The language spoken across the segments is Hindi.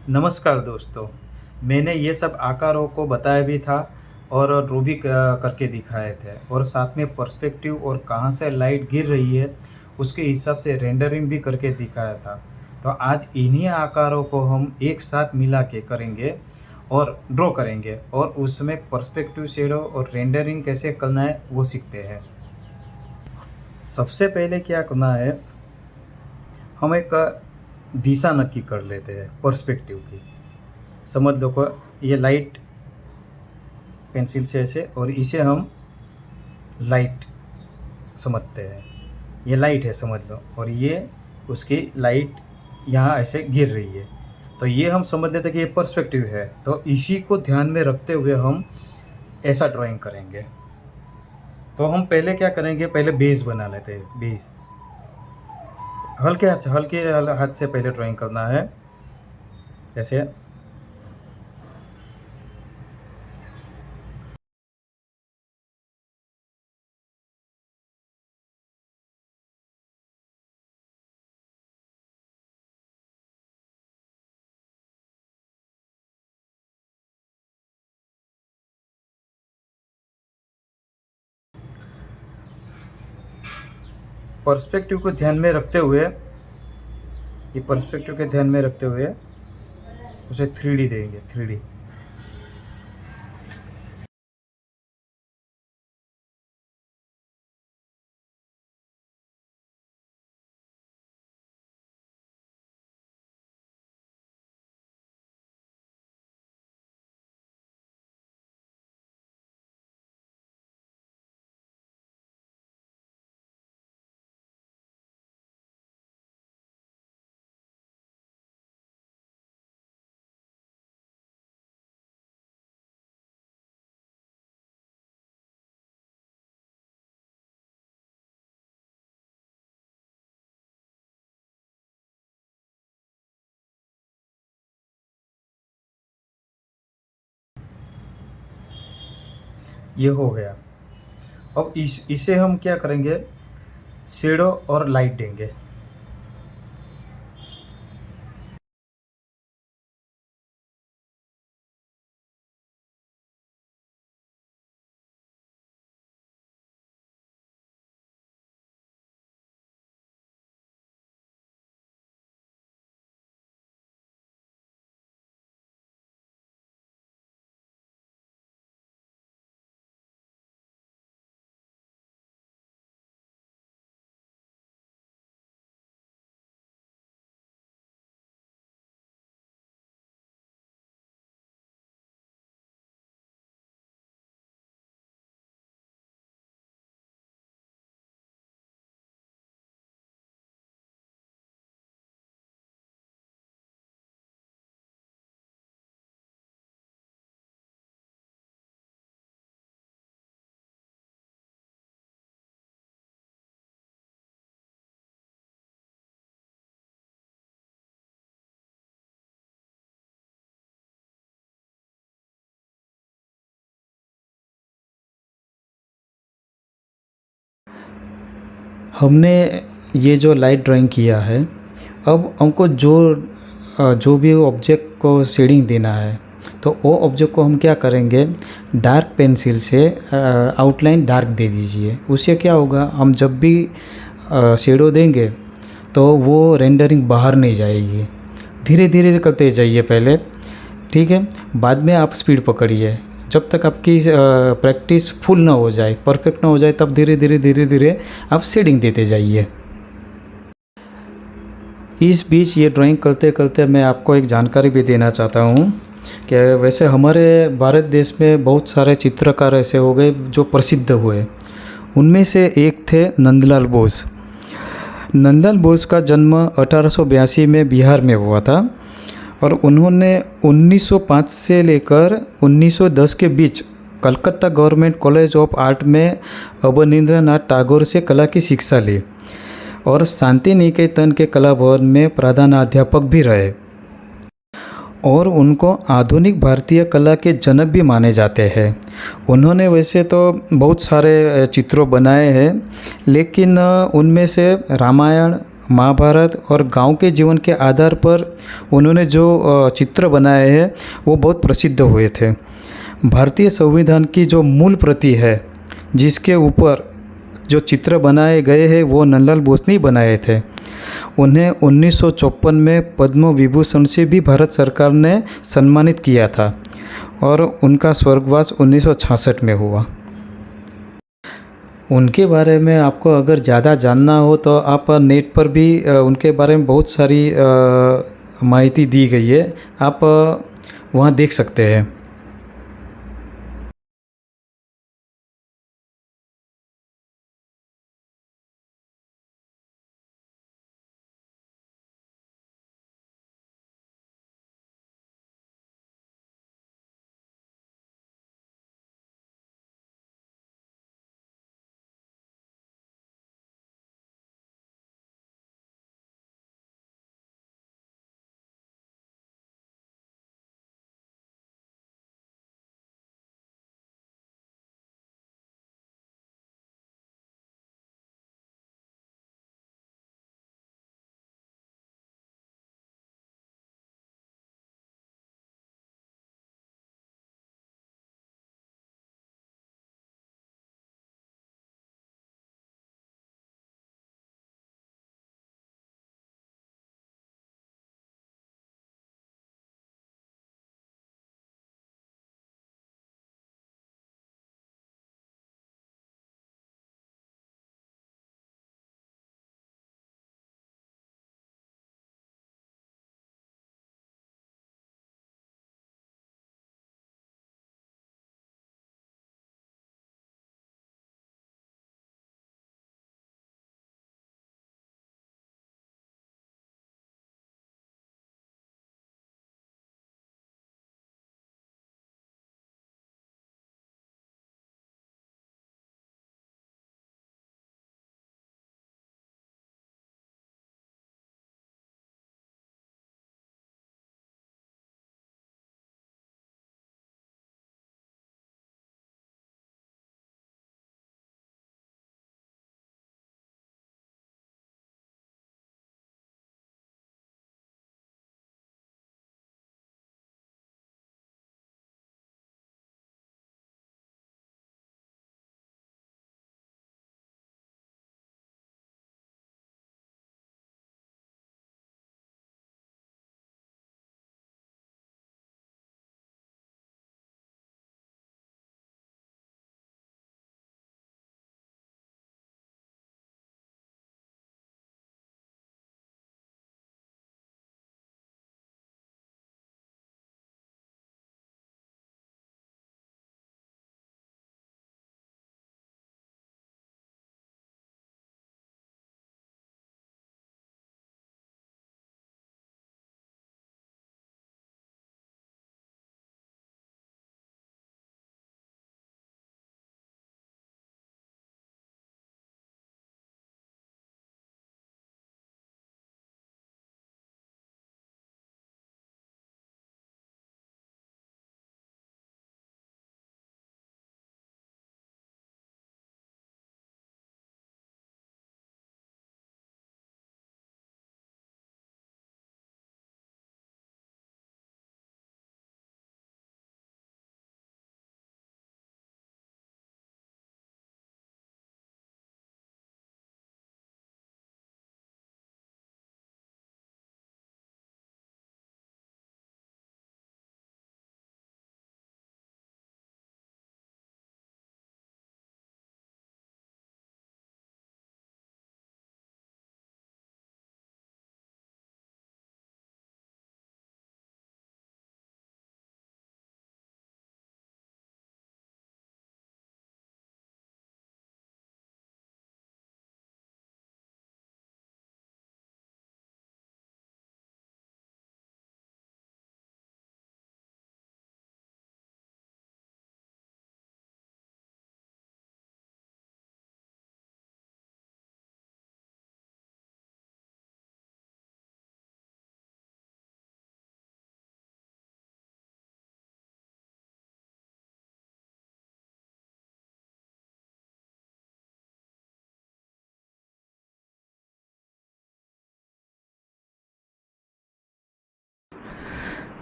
नमस्कार दोस्तों। मैंने ये सब आकारों को बताया भी था और ड्रॉ भी करके दिखाए थे और साथ में पर्सपेक्टिव और कहाँ से लाइट गिर रही है उसके हिसाब से रेंडरिंग भी करके दिखाया था। तो आज इन्हीं आकारों को हम एक साथ मिला के करेंगे और ड्रॉ करेंगे और उसमें पर्सपेक्टिव शेडो और रेंडरिंग कैसे करना है वो सीखते हैं। सबसे पहले क्या करना है, हम एक दिशा नक्की कर लेते हैं पर्सपेक्टिव की। समझ लो को ये लाइट पेंसिल से ऐसे, और इसे हम लाइट समझते हैं। ये लाइट है समझ लो, और ये उसकी लाइट यहाँ ऐसे गिर रही है। तो ये हम समझ लेते हैं कि ये पर्सपेक्टिव है। तो इसी को ध्यान में रखते हुए हम ऐसा ड्राइंग करेंगे। तो हम पहले क्या करेंगे, पहले बेस बना लेते हैं। बेस हल्के हाथ से पहले ड्राइंग करना है। जैसे पर्सपेक्टिव को ध्यान में रखते हुए, ये पर्सपेक्टिव के ध्यान में रखते हुए उसे 3D देंगे। 3D ये हो गया। अब इसे हम क्या करेंगे, शेडो और लाइट देंगे। हमने ये जो लाइट ड्राइंग किया है, अब हमको जो भी ऑब्जेक्ट को शेडिंग देना है, तो वो ऑब्जेक्ट को हम क्या करेंगे, डार्क पेंसिल से आउटलाइन डार्क दे दीजिए। उससे क्या होगा, हम जब भी शेडो देंगे तो वो रेंडरिंग बाहर नहीं जाएगी। धीरे धीरे करते जाइए पहले, ठीक है। बाद में आप स्पीड पकड़िए। जब तक आपकी प्रैक्टिस फुल ना हो जाए, परफेक्ट ना हो जाए, तब धीरे धीरे आप शेडिंग देते जाइए। इस बीच ये ड्राइंग करते करते मैं आपको एक जानकारी भी देना चाहता हूँ कि वैसे हमारे भारत देश में बहुत सारे चित्रकार ऐसे हो गए जो प्रसिद्ध हुए। उनमें से एक थे नंदलाल बोस। नंदलाल बोस का जन्म 1882 में बिहार में हुआ था और उन्होंने 1905 से लेकर 1910 के बीच Calcutta government college of art में अवनींद्रनाथ टैगोर से कला की शिक्षा ली और शांति निकेतन के कला भवन में प्रधानाध्यापक भी रहे। और उनको आधुनिक भारतीय कला के जनक भी माने जाते हैं। उन्होंने वैसे तो बहुत सारे चित्रों बनाए हैं, लेकिन उनमें से रामायण महाभारत और गांव के जीवन के आधार पर उन्होंने जो चित्र बनाए हैं वो बहुत प्रसिद्ध हुए थे। भारतीय संविधान की जो मूल प्रति है जिसके ऊपर जो चित्र बनाए गए हैं वो नंदलाल बोस ने बनाए थे। उन्हें 1954 में पद्म विभूषण से भी भारत सरकार ने सम्मानित किया था और उनका स्वर्गवास 1966 में हुआ। उनके बारे में आपको अगर ज़्यादा जानना हो तो आप नेट पर भी उनके बारे में बहुत सारी माहिती दी गई है, आप वहाँ देख सकते हैं।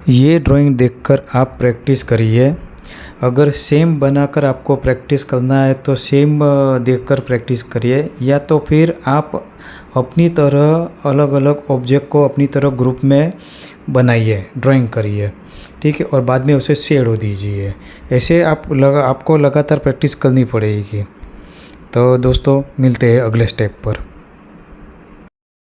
ये ड्राइंग देखकर आप प्रैक्टिस करिए। अगर सेम बनाकर आपको प्रैक्टिस करना है तो सेम देखकर प्रैक्टिस करिए, या तो फिर आप अपनी तरह अलग अलग ऑब्जेक्ट को अपनी तरह ग्रुप में बनाइए, ड्राइंग करिए, ठीक है, और बाद में उसे शेडो दीजिए। ऐसे आपको लगातार प्रैक्टिस करनी पड़ेगी। तो दोस्तों मिलते हैं अगले स्टेप पर।